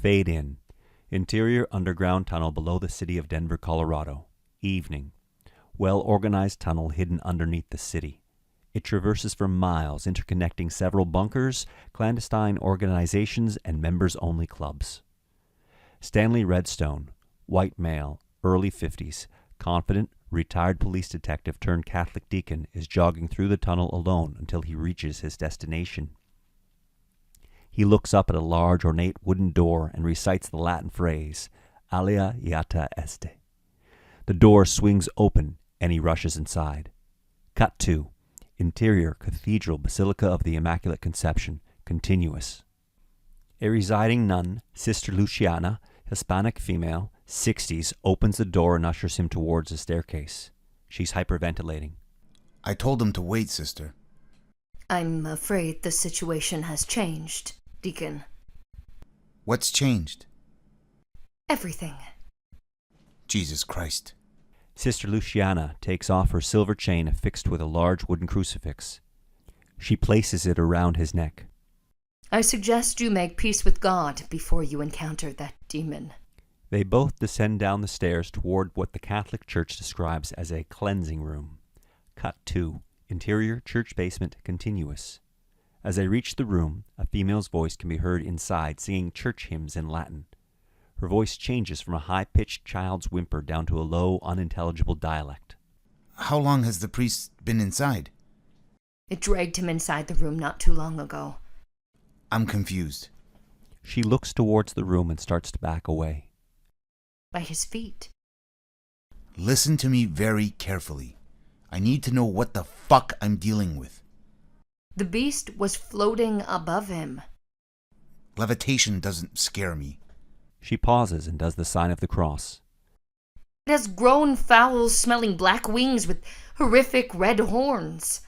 Fade in. Interior underground tunnel below the city of Denver, Colorado. Evening. Well-organized tunnel hidden underneath the city. It traverses for miles, interconnecting several bunkers, clandestine organizations, and members-only clubs. Stanley Redstone, white male, early 50s, confident, retired police detective turned Catholic deacon, is jogging through the tunnel alone until he reaches his destination. He looks up at a large, ornate wooden door and recites the Latin phrase, Alia iata este. The door swings open, and he rushes inside. Cut 2. Interior Cathedral Basilica of the Immaculate Conception, continuous. A residing nun, Sister Luciana, Hispanic female, 60s, opens the door and ushers him towards the staircase. She's hyperventilating. I told him to wait, sister. I'm afraid the situation has changed, Deacon. What's changed? Everything. Jesus Christ. Sister Luciana takes off her silver chain affixed with a large wooden crucifix. She places it around his neck. I suggest you make peace with God before you encounter that demon. They both descend down the stairs toward what the Catholic Church describes as a cleansing room. Cut 2. Interior church basement continuous. As they reach the room, a female's voice can be heard inside singing church hymns in Latin. Her voice changes from a high-pitched child's whimper down to a low, unintelligible dialect. How long has the priest been inside? It dragged him inside the room not too long ago. I'm confused. She looks towards the room and starts to back away. By his feet. Listen to me very carefully. I need to know what the fuck I'm dealing with. The beast was floating above him. Levitation doesn't scare me. She pauses and does the sign of the cross. It has grown foul-smelling black wings with horrific red horns.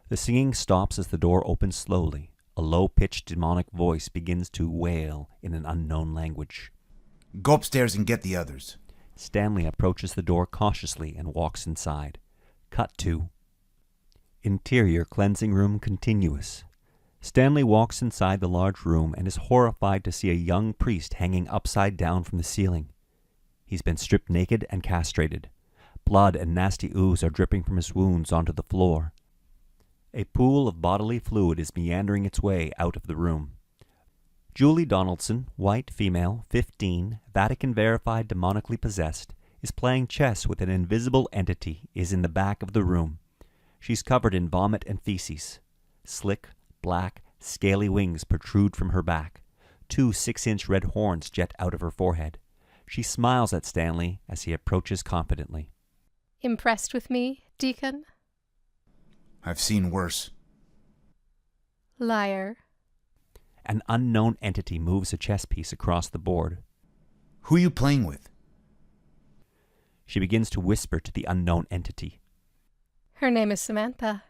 The singing stops as the door opens slowly. A low-pitched demonic voice begins to wail in an unknown language. Go upstairs and get the others. Stanley approaches the door cautiously and walks inside. Cut 2. Interior cleansing room continuous. Stanley walks inside the large room and is horrified to see a young priest hanging upside down from the ceiling. He's been stripped naked and castrated. Blood and nasty ooze are dripping from his wounds onto the floor. A pool of bodily fluid is meandering its way out of the room. Julie Donaldson, white female, 15, Vatican-verified demonically possessed, is playing chess with an invisible entity, is in the back of the room. She's covered in vomit and feces. Slick, black, scaly wings protrude from her back. 2 6-inch red horns jet out of her forehead. She smiles at Stanley as he approaches confidently. Impressed with me, Deacon? I've seen worse. Liar. An unknown entity moves a chess piece across the board. Who are you playing with? She begins to whisper to the unknown entity. Her name is Samantha.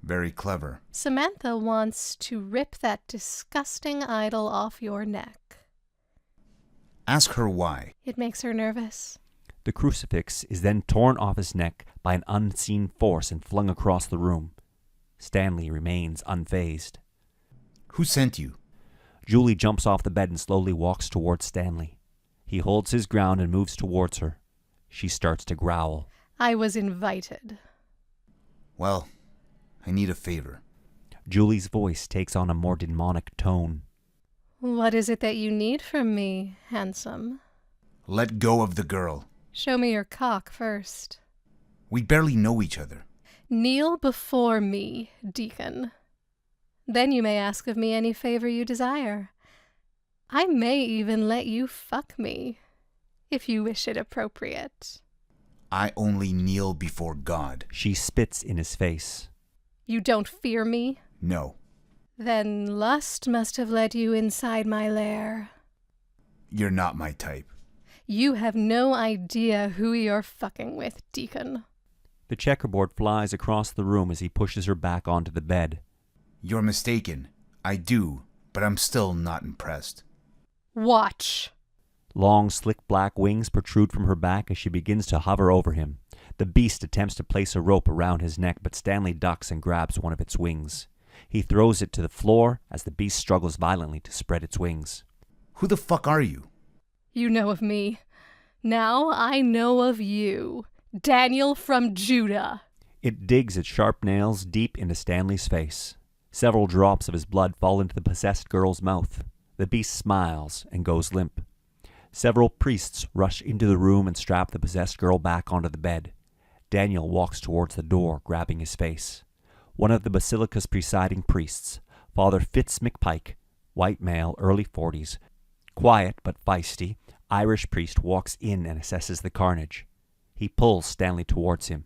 Very clever. Samantha wants to rip that disgusting idol off your neck. Ask her why. It makes her nervous. The crucifix is then torn off his neck by an unseen force and flung across the room. Stanley remains unfazed. Who sent you? Julie jumps off the bed and slowly walks towards Stanley. He holds his ground and moves towards her. She starts to growl. I was invited. Well, I need a favor. Julie's voice takes on a more demonic tone. What is it that you need from me, handsome? Let go of the girl. Show me your cock first. We barely know each other. Kneel before me, Deacon. Then you may ask of me any favor you desire. I may even let you fuck me, if you wish it appropriate. I only kneel before God. She spits in his face. You don't fear me? No. Then lust must have led you inside my lair. You're not my type. You have no idea who you're fucking with, Deacon. The checkerboard flies across the room as he pushes her back onto the bed. You're mistaken. I do, but I'm still not impressed. Watch. Long, slick black wings protrude from her back as she begins to hover over him. The beast attempts to place a rope around his neck, but Stanley ducks and grabs one of its wings. He throws it to the floor as the beast struggles violently to spread its wings. Who the fuck are you? You know of me. Now I know of you. Daniel from Judah. It digs its sharp nails deep into Stanley's face. Several drops of his blood fall into the possessed girl's mouth. The beast smiles and goes limp. Several priests rush into the room and strap the possessed girl back onto the bed. Daniel walks towards the door, grabbing his face. One of the basilica's presiding priests, Father Fitz McPike, white male, early 40s, quiet but feisty, Irish priest, walks in and assesses the carnage. He pulls Stanley towards him.